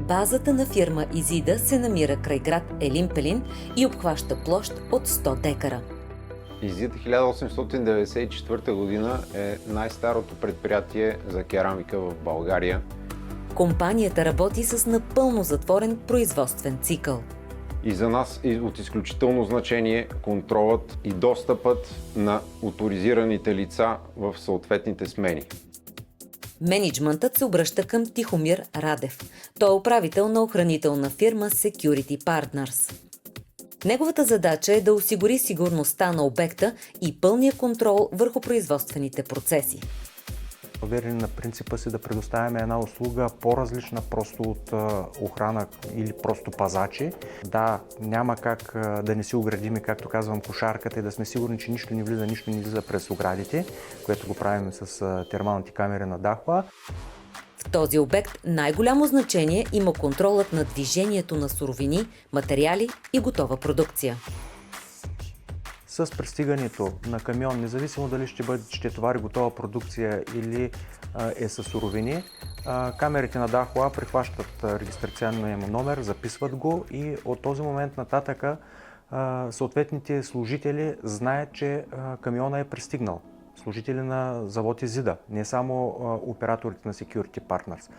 Базата на фирма Изида се намира край град Елин Пелин и обхваща площ от 100 декара. Изида 1894 година е най-старото предприятие за керамика в България. Компанията работи с напълно затворен производствен цикъл. И за нас е от изключително значение контролът и достъпът на оторизираните лица в съответните смени. Мениджмънтът се обръща към Тихомир Радев. Той е управител на охранителна фирма Security Partners. Неговата задача е да осигури сигурността на обекта и пълния контрол върху производствените процеси. Уверени на принципа си да предоставяме една услуга по-различна просто от охрана или просто пазачи. Да, няма как да не си оградим, както казвам, кошарката и да сме сигурни, че нищо не влиза, нищо не излиза през оградите, което го правим с термалните камери на Дахуа. В този обект най-голямо значение има контролът на движението на суровини, материали и готова продукция. С пристигането на камион, независимо дали ще товари готова продукция или е със суровини, камерите на Дахуа прихващат регистрационния му номер, записват го и от този момент нататък съответните служители знаят, че камиона е пристигнал. Служители на завод Изида, не само операторите на Security Partners.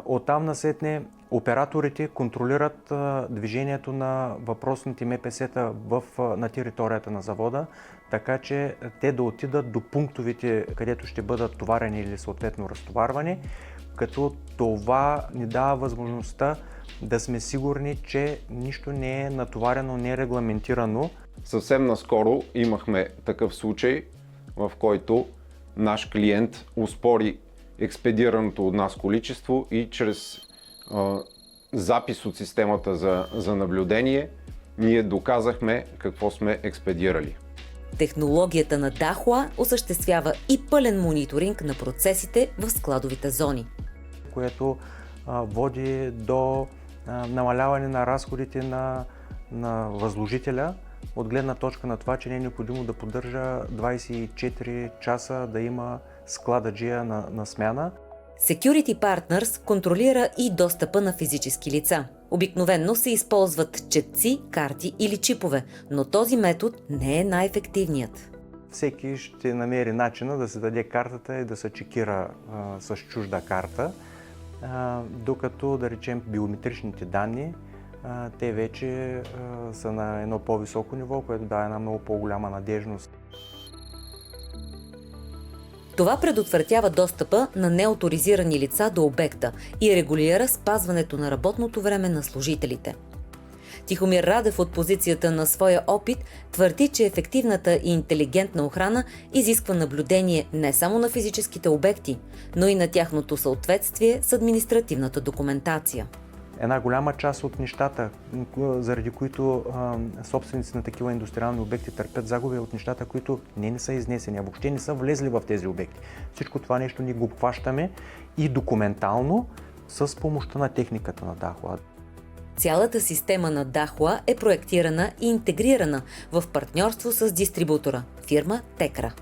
Оттам насетне операторите контролират движението на въпросните МПС-та на територията на завода, така че те да отидат до пунктовете, където ще бъдат товарени или съответно разтоварвани, като това ни дава възможността да сме сигурни, че нищо не е натоварено, не е регламентирано. Съвсем наскоро имахме такъв случай, в който наш клиент оспори експедираното от нас количество и чрез запис от системата за наблюдение ние доказахме какво сме експедирали. Технологията на Дахуа осъществява и пълен мониторинг на процесите в складовите зони, което води до намаляване на разходите на възложителя, от гледна точка на това, че не е необходимо да поддържа 24 часа да има склададжия на смяна. Security Partners контролира и достъпа на физически лица. Обикновенно се използват четци, карти или чипове, но този метод не е най-ефективният. Всеки ще намери начина да се даде картата и да се чекира с чужда карта, докато, да речем, биометричните данни, те вече са на едно по-високо ниво, което дава една много по-голяма надежност. Това предотвратява достъпа на неоторизирани лица до обекта и регулира спазването на работното време на служителите. Тихомир Радев от позицията на своя опит твърди, че ефективната и интелигентна охрана изисква наблюдение не само на физическите обекти, но и на тяхното съответствие с административната документация. Една голяма част от нещата, заради които собственици на такива индустриални обекти търпят загуби, от нещата, които не са изнесени, а въобще не са влезли в тези обекти. Всичко това нещо ние го обхващаме и документално с помощта на техниката на Дахуа. Цялата система на Дахуа е проектирана и интегрирана в партньорство с дистрибутора – фирма Текра.